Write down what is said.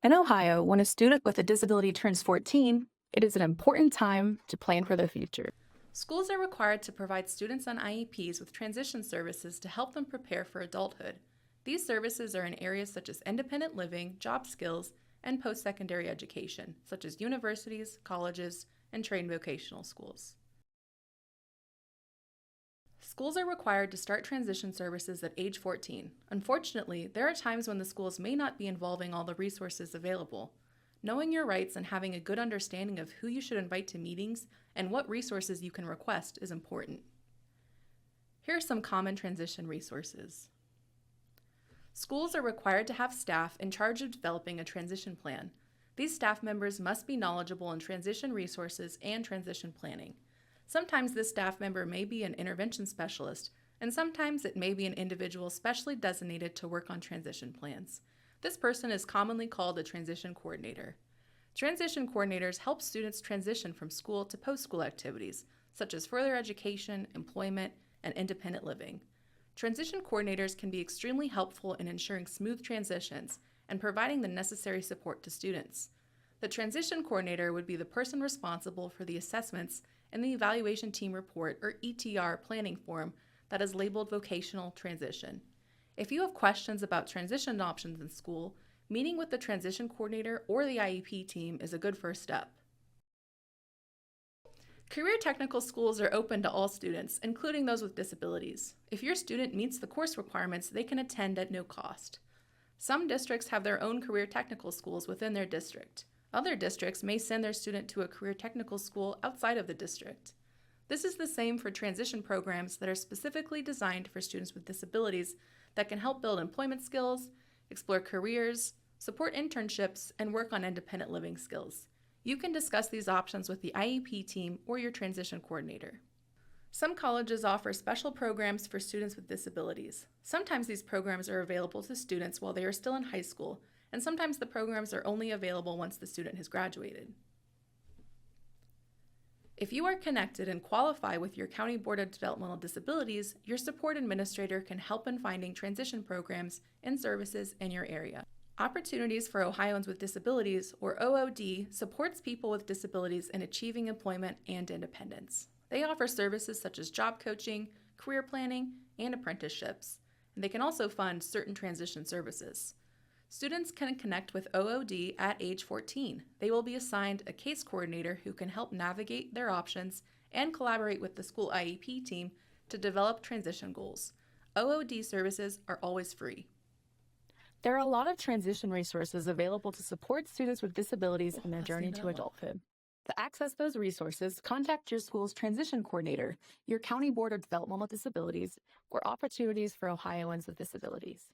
In Ohio, when a student with a disability turns 14, it is an important time to plan for their future. Schools are required to provide students on IEPs with transition services to help them prepare for adulthood. These services are in areas such as independent living, job skills, and post secondary education, such as universities, colleges, and trained vocational schools. Schools are required to start transition services at age 14. Unfortunately, there are times when the schools may not be involving all the resources available. Knowing your rights and having a good understanding of who you should invite to meetings and what resources you can request is important. Here are some common transition resources. Schools are required to have staff in charge of developing a transition plan. These staff members must be knowledgeable in transition resources and transition planning. Sometimes this staff member may be an intervention specialist, and sometimes it may be an individual specially designated to work on transition plans. This person is commonly called a transition coordinator. Transition coordinators help students transition from school to post-school activities, such as further education, employment, and independent living. Transition coordinators can be extremely helpful in ensuring smooth transitions and providing the necessary support to students. The transition coordinator would be the person responsible for the assessments in the Evaluation Team Report, or ETR, planning form that is labeled Vocational Transition. If you have questions about transition options in school, meeting with the transition coordinator or the IEP team is a good first step. Career technical schools are open to all students, including those with disabilities. If your student meets the course requirements, they can attend at no cost. Some districts have their own career technical schools within their district. Other districts may send their student to a career technical school outside of the district. This is the same for transition programs that are specifically designed for students with disabilities that can help build employment skills, explore careers, support internships, and work on independent living skills. You can discuss these options with the IEP team or your transition coordinator. Some colleges offer special programs for students with disabilities. Sometimes these programs are available to students while they are still in high school, and sometimes the programs are only available once the student has graduated. If you are connected and qualify with your County Board of Developmental Disabilities, your support administrator can help in finding transition programs and services in your area. Opportunities for Ohioans with Disabilities, or OOD, supports people with disabilities in achieving employment and independence. They offer services such as job coaching, career planning, and apprenticeships, and they can also fund certain transition services. Students can connect with OOD at age 14. They will be assigned a case coordinator who can help navigate their options and collaborate with the school IEP team to develop transition goals. OOD services are always free. There are a lot of transition resources available to support students with disabilities in their journey to adulthood. To access those resources, contact your school's transition coordinator, your County Board of Developmental Disabilities, or Opportunities for Ohioans with Disabilities.